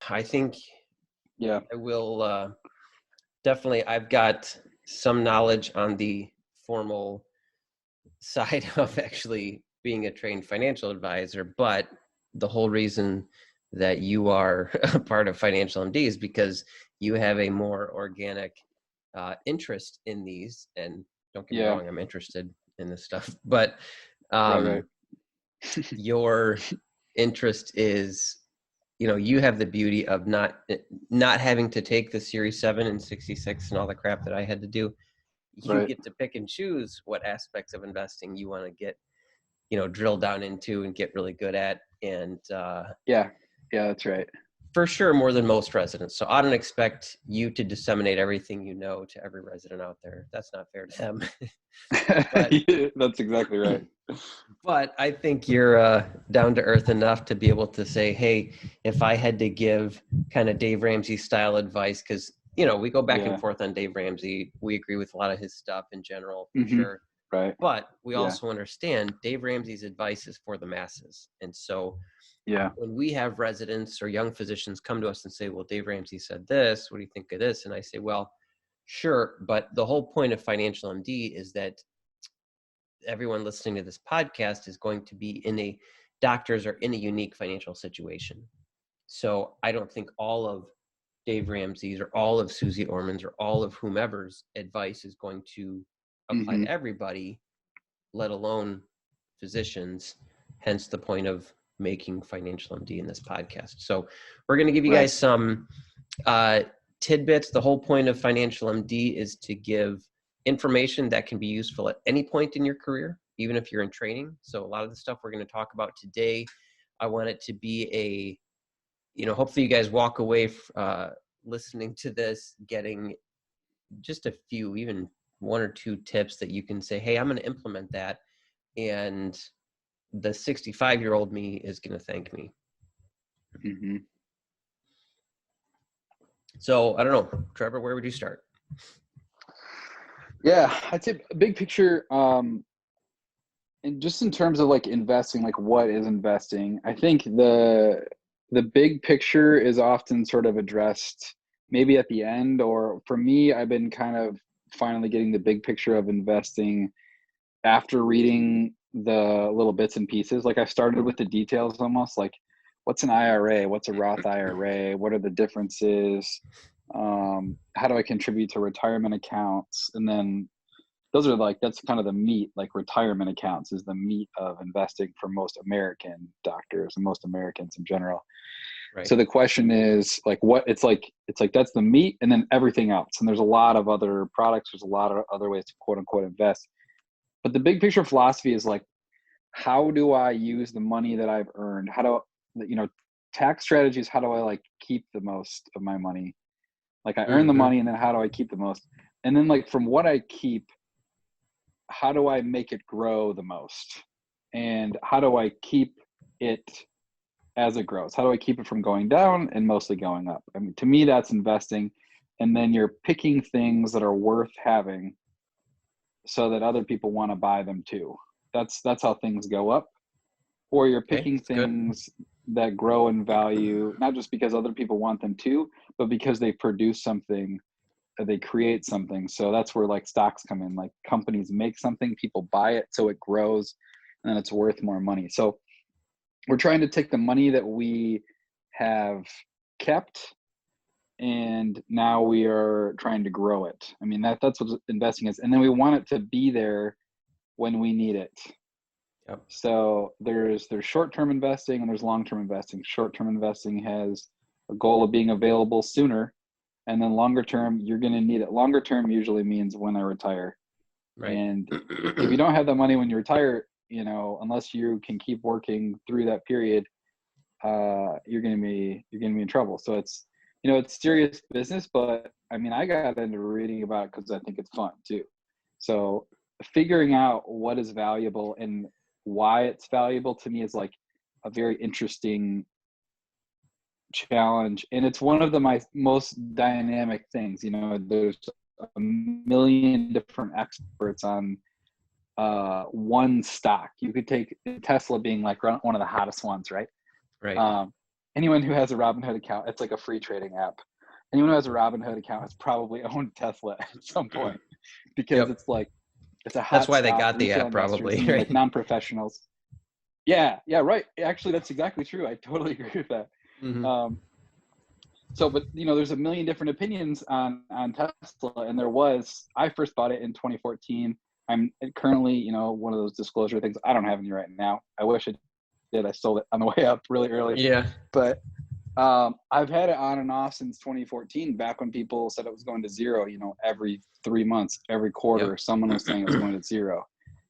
I think Yeah. I will definitely. I've got some knowledge on the formal side of actually being a trained financial advisor, but the whole reason that you are a part of FinancialMD is because you have a more organic interest in these. And don't get me Yeah. wrong, I'm interested in this stuff, but Right. your interest is, you have the beauty of not having to take the Series 7 and 66 and all the crap that I had to do. You Right. get to pick and choose what aspects of investing you want to get, drill down into and get really good at. And Yeah. Yeah, that's right. for sure, more than most residents. So I don't expect you to disseminate everything you know to every resident out there. That's not fair to them. But Yeah, that's exactly right. but I think you're down to earth enough to be able to say, hey, if I had to give kind of Dave Ramsey style advice, because we go back and Yeah. forth on Dave Ramsey. We agree with a lot of his stuff in general, for Hmm. sure. Right. But we Yeah. also understand Dave Ramsey's advice is for the masses. And so Yeah. when we have residents or young physicians come to us and say, well, Dave Ramsey said this, what do you think of this? And I say, well, sure. But the whole point of Financial MD is that everyone listening to this podcast is going to be doctors are in a unique financial situation. So I don't think all of Dave Ramsey's or all of Susie Orman's or all of whomever's advice is going to apply Hmm. to everybody, let alone physicians, hence the point of making Financial MD in this podcast. So we're going to give you Right. guys some tidbits. The whole point of Financial MD is to give information that can be useful at any point in your career, even if you're in training. So a lot of the stuff we're going to talk about today, I want it to be hopefully you guys walk away listening to this, getting just a few, even one or two tips that you can say, hey, I'm going to implement that. And the 65-year-old me is going to thank me. Hmm. So I don't know, Trevor, where would you start? Yeah, I'd say a big picture, and just in terms of like investing, like what is investing, I think the big picture is often sort of addressed maybe at the end, or for me, I've been kind of finally getting the big picture of investing after reading the little bits and pieces. Like I started with the details almost, like what's an IRA, what's a Roth IRA, what are the differences, how do I contribute to retirement accounts, and then those are like, that's kind of the meat, like retirement accounts is the meat of investing for most American doctors and most Americans in general. Right. So the question is like, it's like that's the meat and then everything else. And there's a lot of other products. There's a lot of other ways to quote unquote invest. But the big picture philosophy is like, how do I use the money that I've earned? Tax strategies, how do I like keep the most of my money? Like I earn the money and then how do I keep the most? And then like from what I keep, how do I make it grow the most? And how do I keep it as it grows? How do I keep it from going down and mostly going up? I mean, to me, that's investing. And then you're picking things that are worth having so that other people want to buy them too. That's how things go up. Or you're picking things that grow in value, not just because other people want them to, but because they produce something, they create something. So that's where like stocks come in. Like companies make something, people buy it, so it grows, and then it's worth more money. So we're trying to take the money that we have kept, and now we are trying to grow it. I mean, that's what investing is. And then we want it to be there when we need it. Yep. So there's short-term investing and there's long-term investing. Short-term investing has a goal of being available sooner, and then longer term, you're going to need it. Longer term usually means when I retire. Right. And if you don't have that money when you retire, unless you can keep working through that period, you're going to be in trouble. So it's, it's serious business, but I mean, I got into reading about it because I think it's fun too. So figuring out what is valuable and why it's valuable to me is like a very interesting challenge, and it's one of my most dynamic things. There's a million different experts on one stock. You could take Tesla being like one of the hottest ones, right? Right. anyone who has a Robinhood account, it's like a free trading app. Anyone who has a Robinhood account has probably owned Tesla at some point, because Yep. it's like, it's a That's hot why they stock, got the retail app investors, probably, and then like right? non-professionals. Yeah, yeah, right. Actually, that's exactly true. I totally agree with that. Hmm. Um, so, but there's a million different opinions on Tesla, and I first bought it in 2014. I'm currently, one of those disclosure things. I don't have any right now. I wish I did. I sold it on the way up really early, Yeah. but I've had it on and off since 2014, back when people said it was going to zero, every 3 months, every quarter, Yep. someone was saying it was going to zero.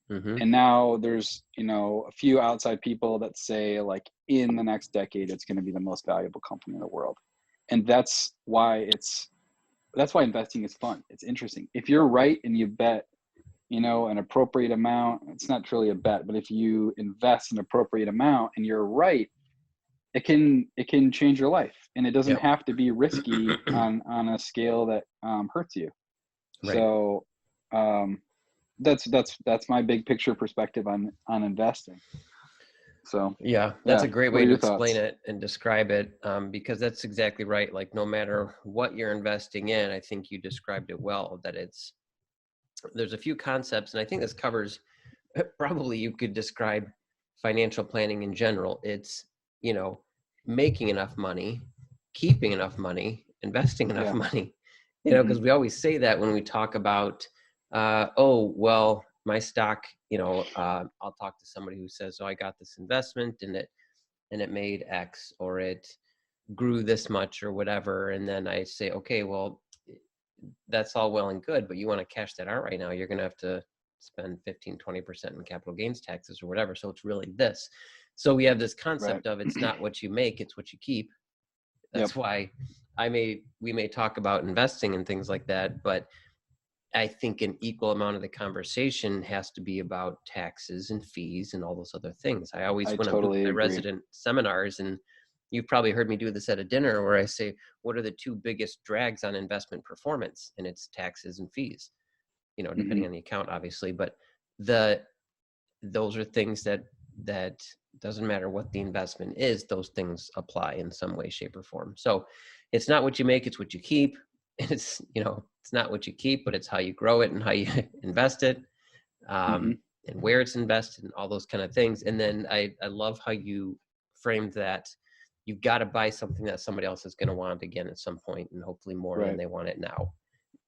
Hmm. And now there's, a few outside people that say, like, in the next decade, it's going to be the most valuable company in the world. And that's why investing is fun. It's interesting. If you're right and you bet, an appropriate amount, it's not truly a bet, but if you invest an appropriate amount and you're right, it can change your life, and it doesn't Yep. have to be risky on a scale that hurts you. Right. So that's my big picture perspective on investing. So Yeah, that's yeah, a great what way are to your explain thoughts? it and describe it, because that's exactly right. Like, no matter what you're investing in, I think you described it well, that there's a few concepts, and I think this covers probably you could describe financial planning in general. It's, you know, making enough money, keeping enough money, investing enough Yeah. money, Hmm. because we always say that when we talk about, oh, well, my stock, I'll talk to somebody who says, oh, I got this investment and it made X, or it grew this much or whatever. And then I say, okay, well, that's all well and good, but you want to cash that out right now, you're going to have to spend 15-20% in capital gains taxes or whatever. So it's really this. So we have this Right. concept of, it's not what you make, it's what you keep. Yep. That's why we may talk about investing and things like that, but I think an equal amount of the conversation has to be about taxes and fees and all those other things. I always, I when I'm doing totally my agree. resident seminars, and you've probably heard me do this at a dinner, where I say, what are the two biggest drags on investment performance? And it's taxes and fees, Hmm. depending on the account, obviously. But the those are things that doesn't matter what the investment is, those things apply in some way, shape, or form. So it's not what you make, it's what you keep. It's, it's not what you keep, but it's how you grow it and how you invest it, Hmm. and where it's invested and all those kind of things. And then I love how you framed that. You've got to buy something that somebody else is going to want again at some point, and hopefully more than Right. they want it now.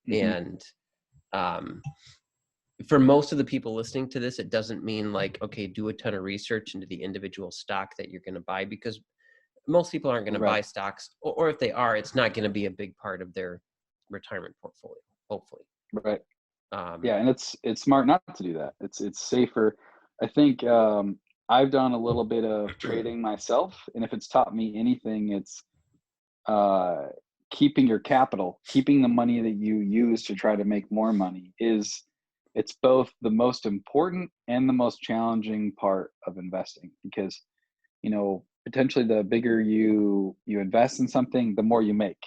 Hmm. And um, for most of the people listening to this, it doesn't mean like, okay, do a ton of research into the individual stock that you're going to buy, because most people aren't going to Right. buy stocks, or if they are, it's not going to be a big part of their retirement portfolio, hopefully. Right. Um, Yeah, and it's smart not to do that. It's safer. I think I've done a little bit of trading myself, and if it's taught me anything, it's uh, keeping your capital, keeping the money that you use to try to make more money, it's both the most important and the most challenging part of investing, because potentially the bigger you invest in something, the more you make.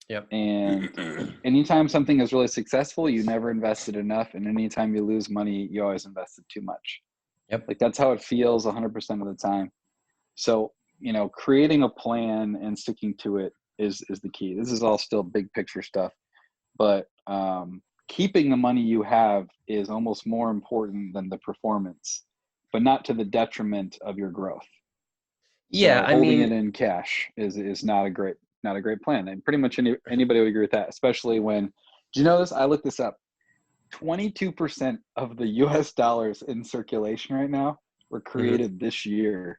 yep. And anytime something is really successful, you never invested enough, and anytime you lose money, you always invested too much. Yep. Like, that's how it feels 100% of the time. So, creating a plan and sticking to it is the key. This is all still big picture stuff, but keeping the money you have is almost more important than the performance, but not to the detriment of your growth. Yeah, So I holding it mean, in cash is not a great plan. And pretty much anybody would agree with that, especially when, do you know this? I looked this up. 22% of the US dollars in circulation right now were mhm, created this year.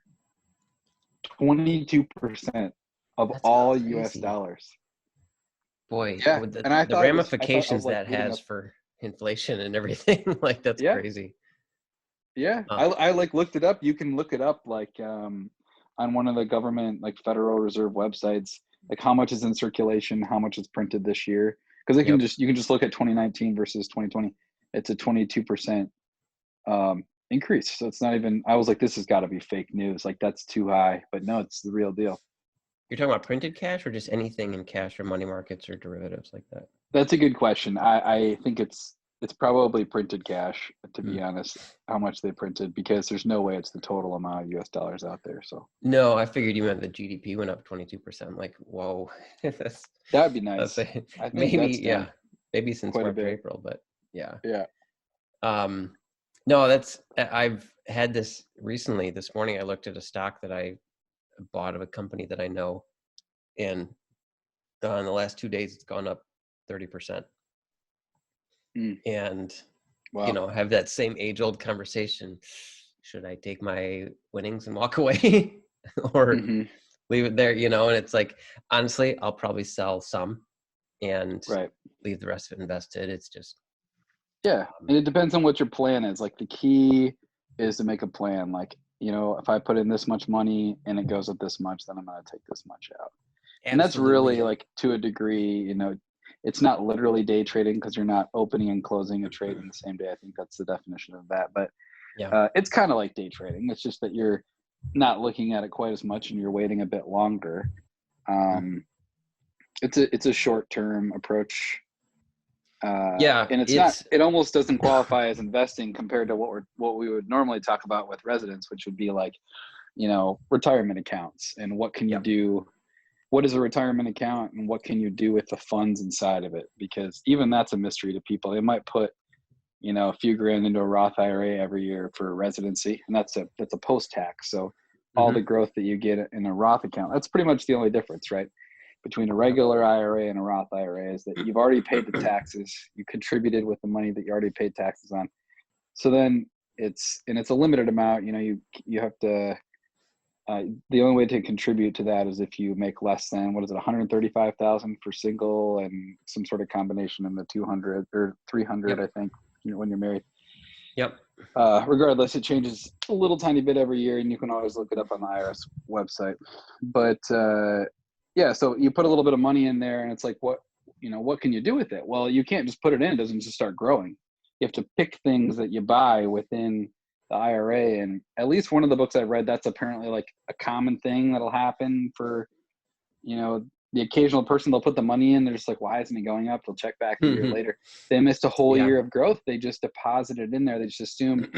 22% of that's all US crazy. dollars. Boy, Yeah. with the, And the I was ramifications like that reading has up. for inflation and everything, like, that's Yeah. crazy. Yeah. I, Um, I like looked it up. You can look it up, like on one of the government, like, Federal Reserve websites, like how much is in circulation, how much is printed this year. Because yep. you can just look at 2019 versus 2020. It's a 22% increase. So it's not even, I was like, this has got to be fake news. Like, that's too high. But no, it's the real deal. You're talking about printed cash, or just anything in cash or money markets or derivatives like that? That's a good question. I think it's it's probably printed cash, to Hmm. be honest, how much they printed, because there's no way it's the total amount of US dollars out there. So No, I figured you meant the GDP went up 22%. Like, whoa, that's that would be that's nice. I think maybe, that's yeah, down maybe since quite a March or bit. April, but yeah. Yeah. Um, no, I've had this recently. This morning, I looked at a stock that I bought of a company that I know, and in the last 2 days, it's gone up 30%. Mm, And wow. have that same age-old conversation. Should I take my winnings and walk away or Hmm. leave it there? And it's like, honestly, I'll probably sell some and Right. leave the rest of it invested. It's just, Yeah. um, And it depends on what your plan is. Like the key is to make a plan. Like, if I put in this much money and it goes up this much, then I'm going to take this much out. And that's really, absolutely. like, to a degree, it's not literally day trading because you're not opening and closing a trade in the same day. I think that's the definition of that. But Yeah. it's kind of like day trading. It's just that you're not looking at it quite as much and you're waiting a bit longer. Mhm. Um, it's a short term approach, Yeah. and it almost doesn't qualify as investing compared to what we would normally talk about with residents, which would be like, retirement accounts and what can you Yeah. do. What is a retirement account and what can you do with the funds inside of it? Because even that's a mystery to people. They might put, a few grand into a Roth IRA every year for residency, and that's a post tax. So all the Hmm. growth that you get in a Roth account, that's pretty much the only difference, right? Between a Yep. regular IRA and a Roth IRA is that you've already paid the taxes. You contributed with the money that you already paid taxes on. So then it's a limited amount. You have to. The only way to contribute to that is if you make less than, what is it, 135,000 for single and some sort of combination in the 200 or 300, Yep. I think, when you're married. Yep. Regardless, it changes a little tiny bit every year, and you can always look it up on the IRS website. But yeah, so you put a little bit of money in there, and it's like, what can you do with it? Well, you can't just put it in; it doesn't just start growing. You have to pick things that you buy within the IRA, and at least one of the books I read, that's apparently like a common thing that'll happen for the occasional person. They'll put the money in, they're just like, why isn't it going up? They'll check back a year later. They missed a whole Yeah. year of growth. They just deposited in there. They just assumed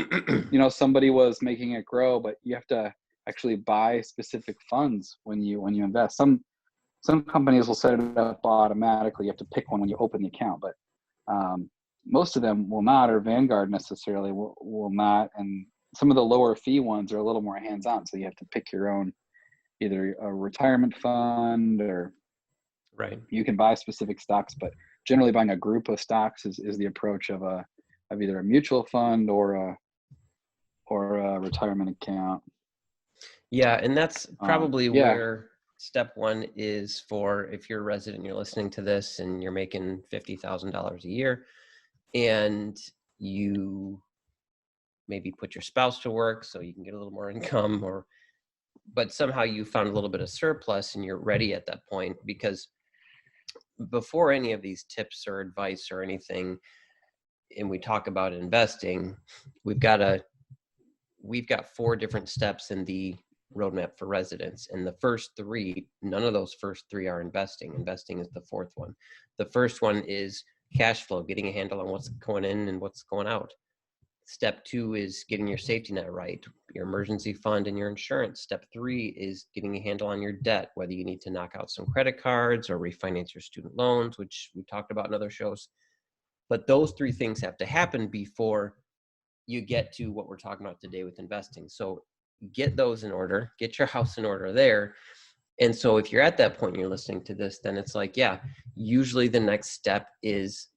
somebody was making it grow, but you have to actually buy specific funds when you invest. Some companies will set it up automatically. You have to pick one when you open the account, but most of them will not, or Vanguard necessarily will not. And some of the lower fee ones are a little more hands-on, so you have to pick your own, either a retirement fund, or Right. you can buy specific stocks. But generally, buying a group of stocks is the approach of either a mutual fund or a retirement account. Yeah. And that's probably Yeah. where step one is for if you're a resident, you're listening to this and you're making $50,000 a year and you maybe put your spouse to work so you can get a little more income, but somehow you found a little bit of surplus and you're ready at that point. Because before any of these tips or advice or anything, and we talk about investing, we've got 4 different steps in the roadmap for residents. And the first 3, none of those first 3 are investing. Investing is the 4th one. The first one is cash flow, getting a handle on what's going in and what's going out. Step 2 is getting your safety net right, your emergency fund and your insurance. Step 3 is getting a handle on your debt, whether you need to knock out some credit cards or refinance your student loans, which we talked about in other shows. But those 3 things have to happen before you get to what we're talking about today with investing. So get those in order, get your house in order there. And so if you're at that point and you're listening to this, then it's like, yeah, usually the next step is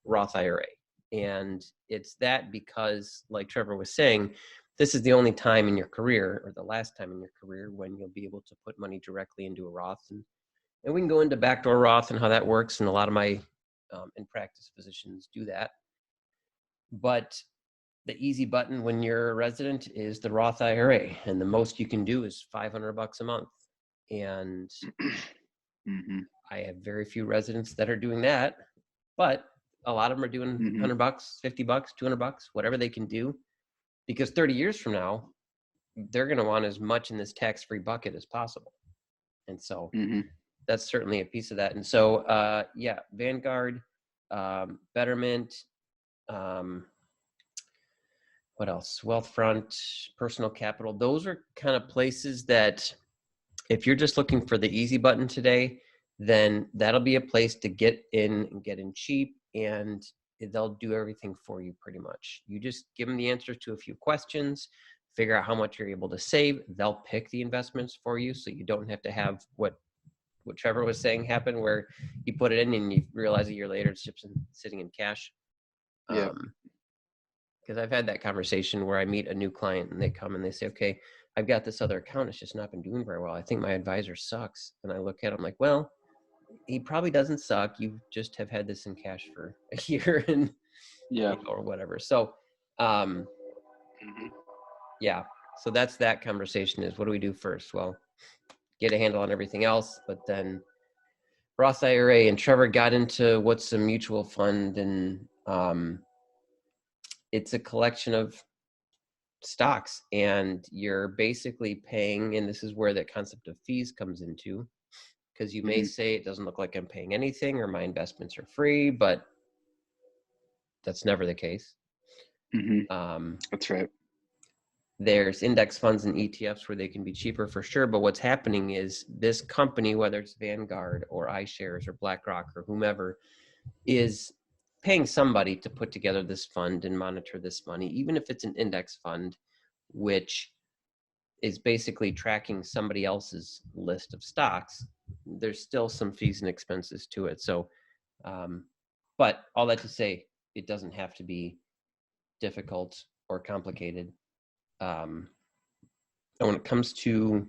Roth IRA. And it's that because, like Trevor was saying, this is the only time in your career, or the last time in your career, when you'll be able to put money directly into a Roth. And we can go into backdoor Roth and how that works. And a lot of my in practice physicians do that. But the easy button when you're a resident is the Roth IRA. And the most you can do is $500 a month. And Mm-hmm. I have very few residents that are doing that, but a lot of them are doing Mm-hmm. $100, $50, $200, whatever they can do, because 30 years from now, they're going to want as much in this tax-free bucket as possible. And so Mm-hmm. that's certainly a piece of that. And so, yeah, Vanguard, Betterment, what else? Wealthfront, Personal Capital. Those are kind of places that if you're just looking for the easy button today, then that'll be a place to get in and get in cheap, and they'll do everything for you pretty much. You just give them the answers to a few questions, figure out how much you're able to save. They'll pick the investments for you, so you don't have to have what Trevor was saying happen, where you put it in and you realize a year later it's just sitting in cash. Yeah. Because I've had that conversation where I meet a new client and they come and they say, okay, I've got this other account. It's just not been doing very well. I think my advisor sucks. And I look at him like, well, he probably doesn't suck. You just have had this in cash for a year and, Yeah. or whatever. So, yeah. So that's that conversation is what do we do first? Well, get a handle on everything else, but then Roth IRA, and Trevor got into what's a mutual fund, and it's a collection of stocks, and you're basically paying, and this is where the concept of fees comes into, because you may say it doesn't look like I'm paying anything or my investments are free, but that's never the case. That's right. There's index funds and ETFs where they can be cheaper for sure, but what's happening is this company, whether it's Vanguard or iShares or BlackRock or whomever, is paying somebody to put together this fund and monitor this money, even if it's an index fund, which is basically tracking somebody else's list of stocks. There's still some fees and expenses to it. So, but all that to say, it doesn't have to be difficult or complicated. And when it comes to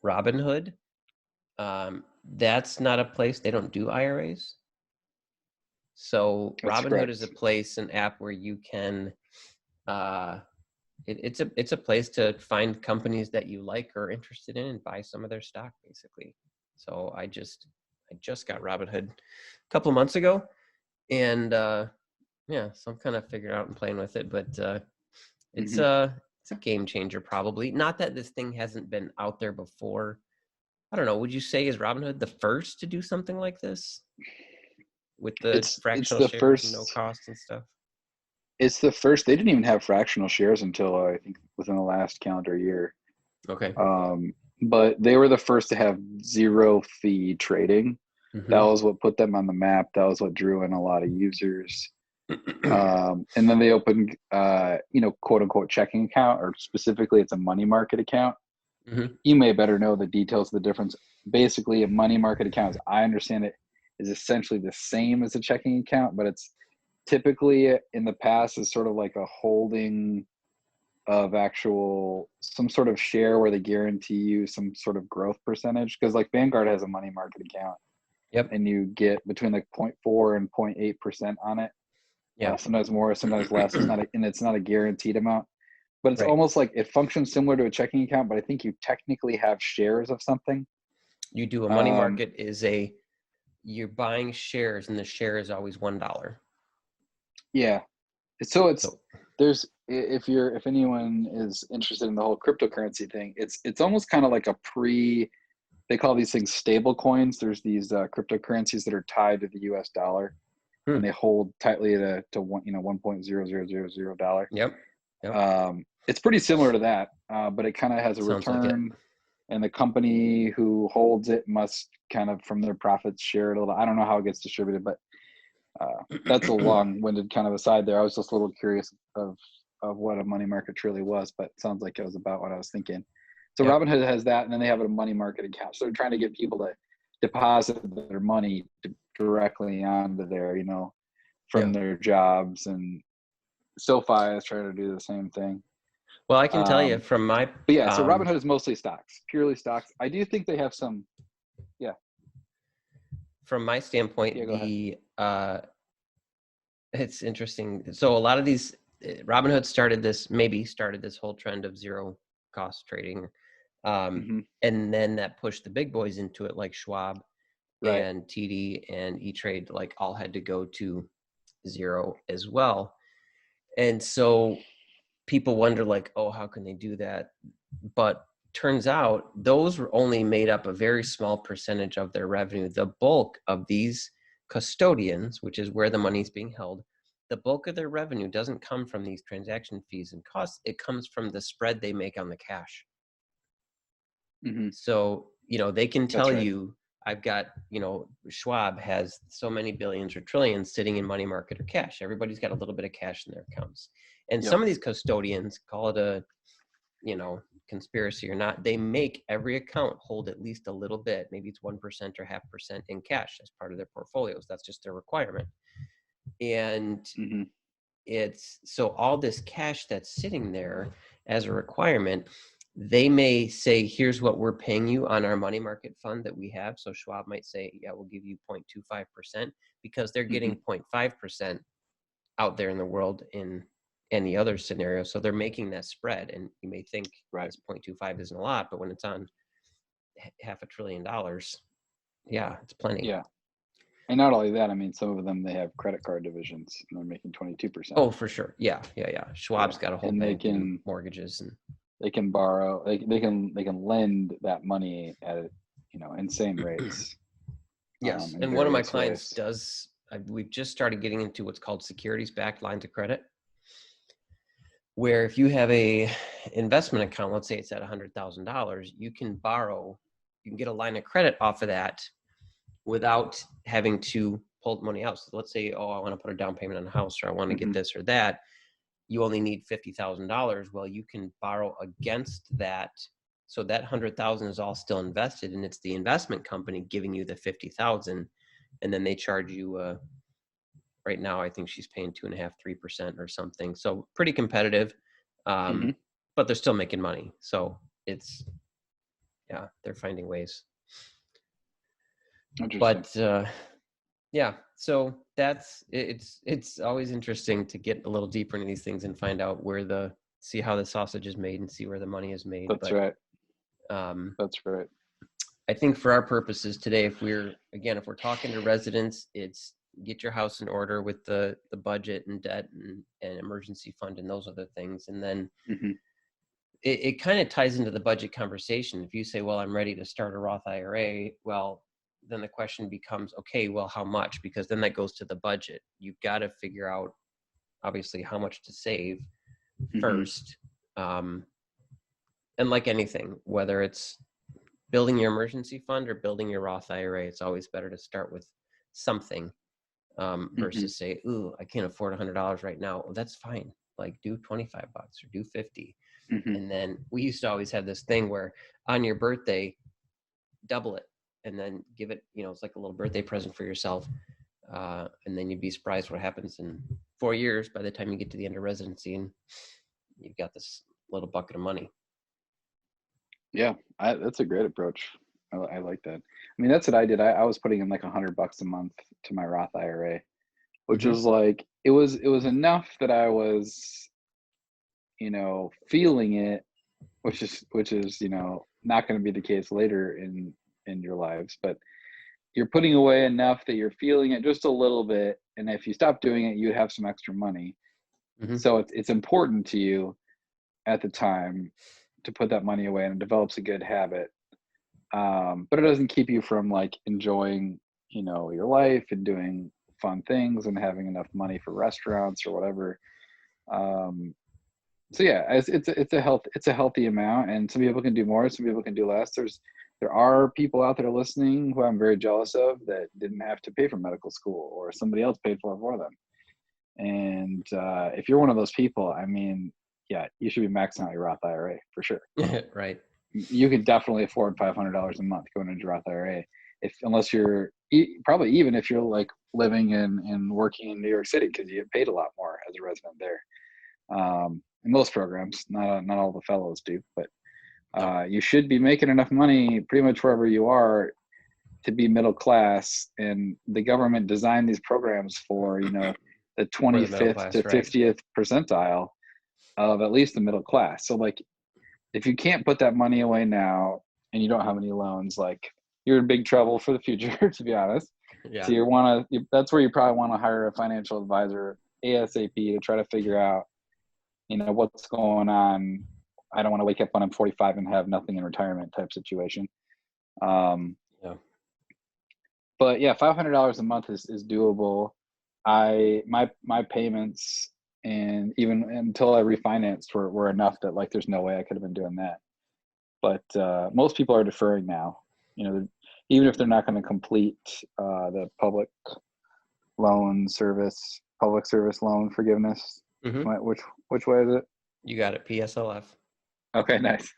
Robinhood, that's not a place, they don't do IRAs. So That's Robinhood correct. is a place, an app where you can, it's a place to find companies that you like or are interested in and buy some of their stock, basically. So I just got Robinhood a couple of months ago, and yeah, so I'm kind of figuring out and playing with it, but it's a game changer, probably. Not that this thing hasn't been out there before. I don't know. Would you say is Robinhood the first to do something like this with the It's fractional the shares and no first. cost and stuff? It's the first. They didn't even have fractional shares until I think within the last calendar year. Okay. But they were the first to have zero fee trading. That was what put them on the map. That was what drew in a lot of users. And then they opened, quote unquote checking account, or specifically it's a money market account. You may better know the details of the difference. Basically, a money market account, as I understand it, is essentially the same as a checking account, but it's typically in the past is sort of like a holding of actual some sort of share where they guarantee you some sort of growth percentage. Because like Vanguard has a money market account, and you get between like 0.4 and 0.8% on it. Sometimes more, sometimes less. It's not a guaranteed amount, but it's almost like it functions similar to a checking account, but I think you technically have shares of something. You do a money market is you're buying shares, and the share is always $1. Yeah. So there's, if anyone is interested in the whole cryptocurrency thing, it's almost kind of like they call these things stable coins. There's these cryptocurrencies that are tied to the US dollar, and they hold tightly to one, $1.0000. Yep. It's pretty similar to that, but it kind of has a Sounds return, like and the company who holds it must kind of from their profits share it a little. I don't know how it gets distributed, but that's a long-winded kind of aside there. I was just a little curious of what a money market truly was, but it sounds like it was about what I was thinking. So Robinhood has that, and then they have a money market account. So they're trying to get people to deposit their money directly onto there, from their jobs. And SoFi is trying to do the same thing. Well, I can tell you from my... But yeah, so Robinhood is mostly stocks, purely stocks. I do think they have some, From my standpoint, it's interesting. So a lot of these, Robinhood started this whole trend of zero cost trading. And then that pushed the big boys into it, like Schwab and TD and E-Trade, like all had to go to zero as well. And so people wonder like, oh, how can they do that? But turns out those were only made up a very small percentage of their revenue. The bulk of these custodians, which is where the money is being held, the bulk of their revenue doesn't come from these transaction fees and costs. It comes from the spread they make on the cash. Mm-hmm. So, they can That's tell right. you, I've got, Schwab has so many billions or trillions sitting in money market or cash. Everybody's got a little bit of cash in their accounts. And Yep. some of these custodians, call it a, conspiracy or not, they make every account hold at least a little bit. Maybe it's 1% or 0.5% in cash as part of their portfolios. That's just their requirement. And Mm-hmm. it's so all this cash that's sitting there as a requirement, they may say, here's what we're paying you on our money market fund that we have. So Schwab might say, yeah, we'll give you 0.25% because they're Mm-hmm. getting 0.5% out there in the world in any other scenario. So they're making that spread. And you may think Right. this 0.25 isn't a lot, but when it's on $500 billion, yeah, it's plenty. Yeah. And not only that, I mean, some of them, they have credit card divisions and they're making 22%. Oh, for sure. Yeah. Schwab's Yeah. got a whole And bank in mortgages and they can borrow, they can lend that money at, insane rates, yes. in And one of my various clients ways. does, we've just started getting into what's called securities backed lines of credit, where if you have a investment account, let's say it's at $100,000, you can get a line of credit off of that without having to pull the money out. So let's say, oh, I want to put a down payment on a house, or I want to get Mm-hmm. this or that. You only need $50,000. Well, you can borrow against that. So that 100,000 is all still invested, and it's the investment company giving you the 50,000, and then they charge you. Right now, I think she's paying 2.5, 3% or something. So pretty competitive, Mm-hmm. but they're still making money. So it's they're finding ways. Interesting. But yeah, so it's always interesting to get a little deeper into these things and find out see how the sausage is made and see where the money is made. That's But right. um, That's right. I think for our purposes today, if we're talking to residents, it's get your house in order with the budget and debt and emergency fund and those other things. And then Mm-hmm. it kind of ties into the budget conversation. If you say, well, I'm ready to start a Roth IRA, well, then the question becomes, okay, well, how much? Because then that goes to the budget. You've got to figure out, obviously, how much to save Mm-hmm. first. And like anything, whether it's building your emergency fund or building your Roth IRA, it's always better to start with something Mm-hmm. versus say, ooh, I can't afford $100 right now. Well, that's fine. Like do 25 bucks or do 50. Mm-hmm. And then we used to always have this thing where on your birthday, double it and then give it, it's like a little birthday present for yourself. And then you'd be surprised what happens in 4 years by the time you get to the end of residency and you've got this little bucket of money. Yeah, that's a great approach. I like that. I mean, that's what I did. I was putting in like $100 a month to my Roth IRA, which Mm-hmm. was like it was enough that I was, feeling it, which is not going to be the case later in your lives, but you're putting away enough that you're feeling it just a little bit, and if you stop doing it, you have some extra money. Mm-hmm. So it's important to you at the time to put that money away, and it develops a good habit. But it doesn't keep you from like enjoying, your life and doing fun things and having enough money for restaurants or whatever. Um, so yeah, it's a healthy amount, and some people can do more, some people can do less. There are people out there listening who I'm very jealous of that didn't have to pay for medical school, or somebody else paid for them. And if you're one of those people, I mean, yeah, you should be maxing out your Roth IRA for sure. Right. You could definitely afford $500 a month going into Roth IRA, unless you're probably even if you're like living and working in New York City, because you get paid a lot more as a resident there. In most programs, not all the fellows do, but No. you should be making enough money pretty much wherever you are to be middle class. And the government designed these programs for the For the middle 25th to class, right? 50th percentile of at least the middle class. So like, if you can't put that money away now and you don't have any loans, like you're in big trouble for the future, to be honest. So Yeah. that's where you probably want to hire a financial advisor ASAP to try to figure out, what's going on. I don't want to wake up when I'm 45 and have nothing in retirement type situation. Yeah. But yeah, $500 a month is doable. my payments, and even until I refinanced, were enough that like there's no way I could have been doing that. But most people are deferring now. You know, even if they're not going to complete the public service loan forgiveness. Mm-hmm. Which way is it? You got it. PSLF. Okay, nice.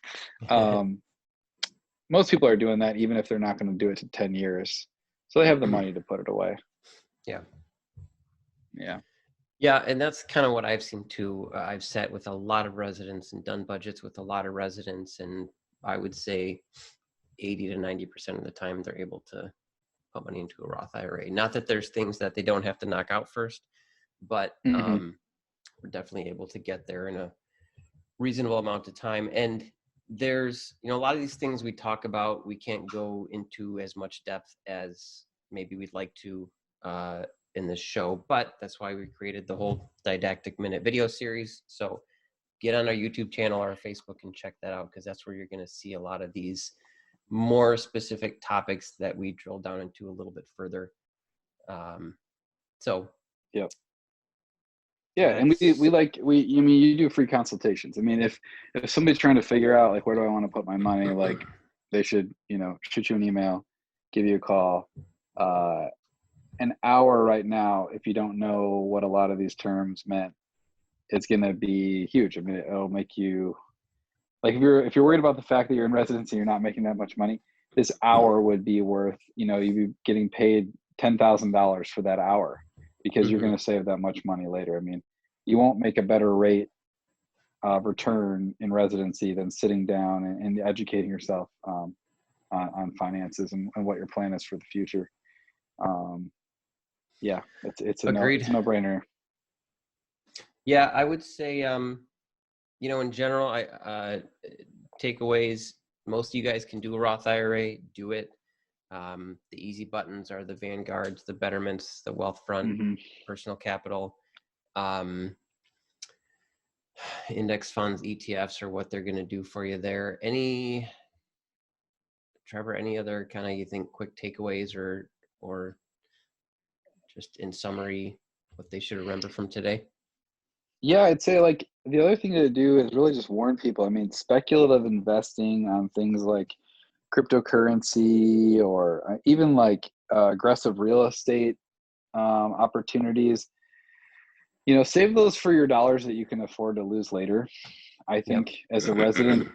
Most people are doing that even if they're not going to do it to 10 years. So they have the money to put it away. Yeah. Yeah. Yeah, and that's kind of what I've seen too. I've sat with a lot of residents and done budgets with a lot of residents, and I would say 80 to 90% of the time they're able to put money into a Roth IRA. Not that there's things that they don't have to knock out first, but Mm-hmm. we're definitely able to get there in a reasonable amount of time. And there's, a lot of these things we talk about, we can't go into as much depth as maybe we'd like to in this show, but that's why we created the whole Didactic Minute video series. So get on our YouTube channel or Facebook and check that out, because that's where you're going to see a lot of these more specific topics that we drill down into a little bit further. So Yep. Yeah, and you do free consultations. I mean, if somebody's trying to figure out like where do I want to put my money, like they should, shoot you an email, give you a call. An hour right now, if you don't know what a lot of these terms meant, it's going to be huge. I mean, it'll make you like if you're worried about the fact that you're in residency, you're not making that much money. This hour would be worth, you'd be getting paid $10,000 for that hour, because you're going to save that much money later. I mean, you won't make a better rate of return in residency than sitting down and educating yourself on finances and what your plan is for the future. Yeah, it's a no-brainer. Yeah, I would say, in general, takeaways, most of you guys can do a Roth IRA, do it. The easy buttons are the Vanguards, the Betterments, the Wealthfront, Personal Capital, index funds, ETFs are what they're going to do for you there. Trevor, any other kind of, you think, quick takeaways or just in summary, what they should remember from today? Yeah, I'd say like the other thing to do is really just warn people. I mean, speculative investing on things like cryptocurrency or even like aggressive real estate opportunities, save those for your dollars that you can afford to lose later. I think as a resident,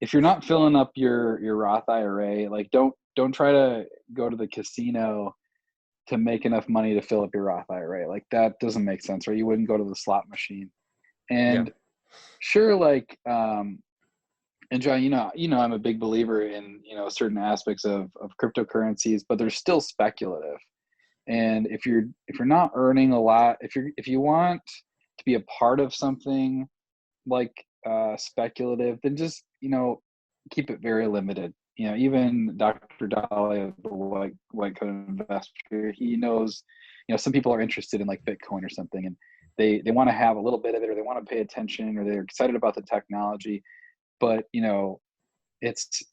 if you're not filling up your Roth IRA, like don't try to go to the casino to make enough money to fill up your Roth IRA. Like that doesn't make sense, right? You wouldn't go to the slot machine. And sure, like and John, I'm a big believer in, certain aspects of cryptocurrencies, but they're still speculative. And if you're not earning a lot, if you want to be a part of something like speculative, then just, keep it very limited. Even Dr. Dolly, the white coat investor, he knows, some people are interested in like Bitcoin or something, and they want to have a little bit of it, or they want to pay attention, or they're excited about the technology, but it's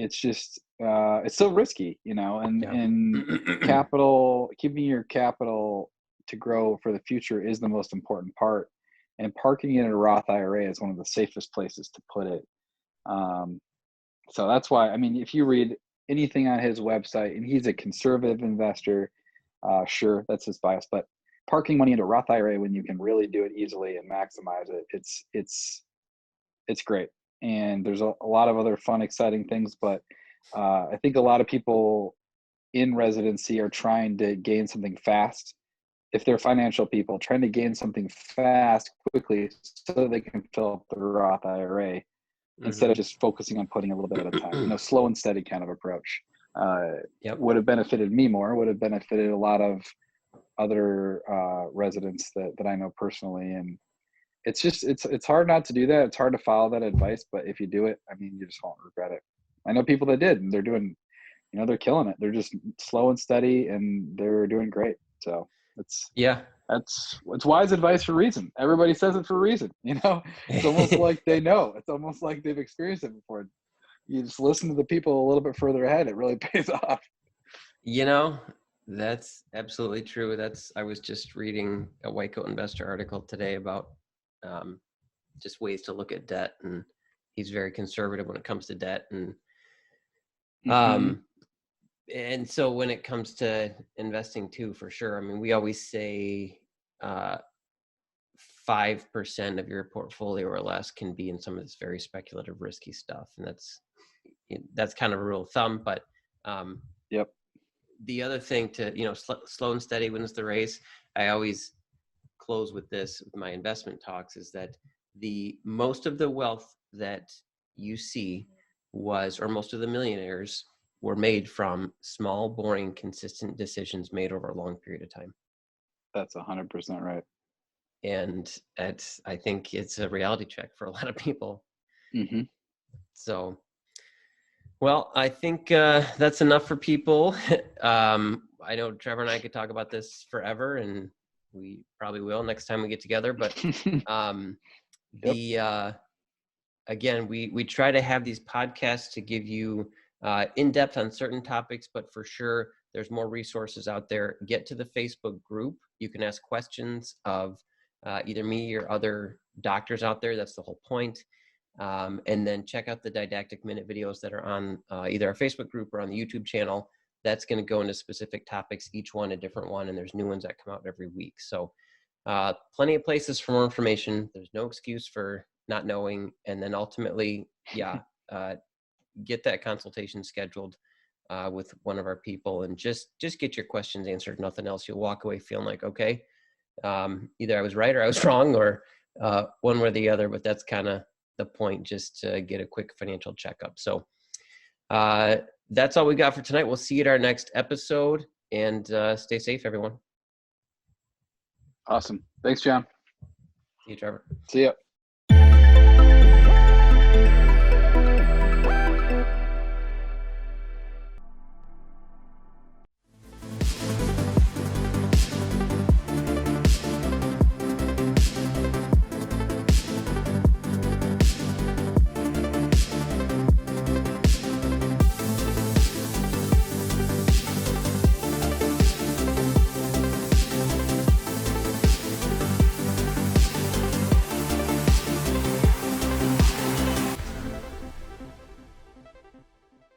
just it's so risky, and capital, keeping your capital to grow for the future is the most important part, and parking it in a Roth IRA is one of the safest places to put it. So that's why, I mean, if you read anything on his website, and he's a conservative investor, sure, that's his bias, but parking money into Roth IRA when you can really do it easily and maximize it, it's great. And there's a lot of other fun, exciting things, but I think a lot of people in residency are trying to gain something fast. If they're financial people, trying to gain something fast, quickly, so they can fill up the Roth IRA, instead of just focusing on putting a little bit at a time. Slow and steady kind of approach would have benefited me more, would have benefited a lot of other residents that I know personally. And it's just, it's hard not to do that. It's hard to follow that advice, but if you do it, I mean, you just won't regret it. I know people that did, and they're doing, they're killing it. They're just slow and steady, and they're doing great. So it's wise advice for a reason. Everybody says it for a reason. It's almost like they know. It's almost like they've experienced it before. You just listen to the people a little bit further ahead. It really pays off. That's absolutely true. I was just reading a White Coat Investor article today about um, just ways to look at debt, and he's very conservative when it comes to debt. Mm-hmm. Um, and so when it comes to investing too, for sure. I mean, we always say 5% of your portfolio or less can be in some of this very speculative, risky stuff, and that's kind of a rule of thumb. But um, Yep. the other thing to, slow and steady wins the race. I always close with this with my investment talks, is that the most of the wealth that you see or most of the millionaires were made from small, boring, consistent decisions made over a long period of time. That's 100% right. And I think it's a reality check for a lot of people. Mm-hmm. So, well, I think that's enough for people. I know Trevor and I could talk about this forever, and we probably will next time we get together. But um, Yep. again, we try to have these podcasts to give you in depth on certain topics, but for sure, there's more resources out there. Get to the Facebook group. You can ask questions of either me or other doctors out there. That's the whole point. And then check out the didactic minute videos that are on either our Facebook group or on the YouTube channel. That's going to go into specific topics, each one a different one, and there's new ones that come out every week. So plenty of places for more information. There's no excuse for not knowing. And then ultimately, get that consultation scheduled with one of our people, and just get your questions answered. Nothing else. You'll walk away feeling like, okay, either I was right or I was wrong, or one way or the other. But that's kind of the point, just to get a quick financial checkup. So that's all we got for tonight. We'll see you at our next episode, and stay safe, everyone. Awesome. Thanks, John. See you, Trevor. See ya.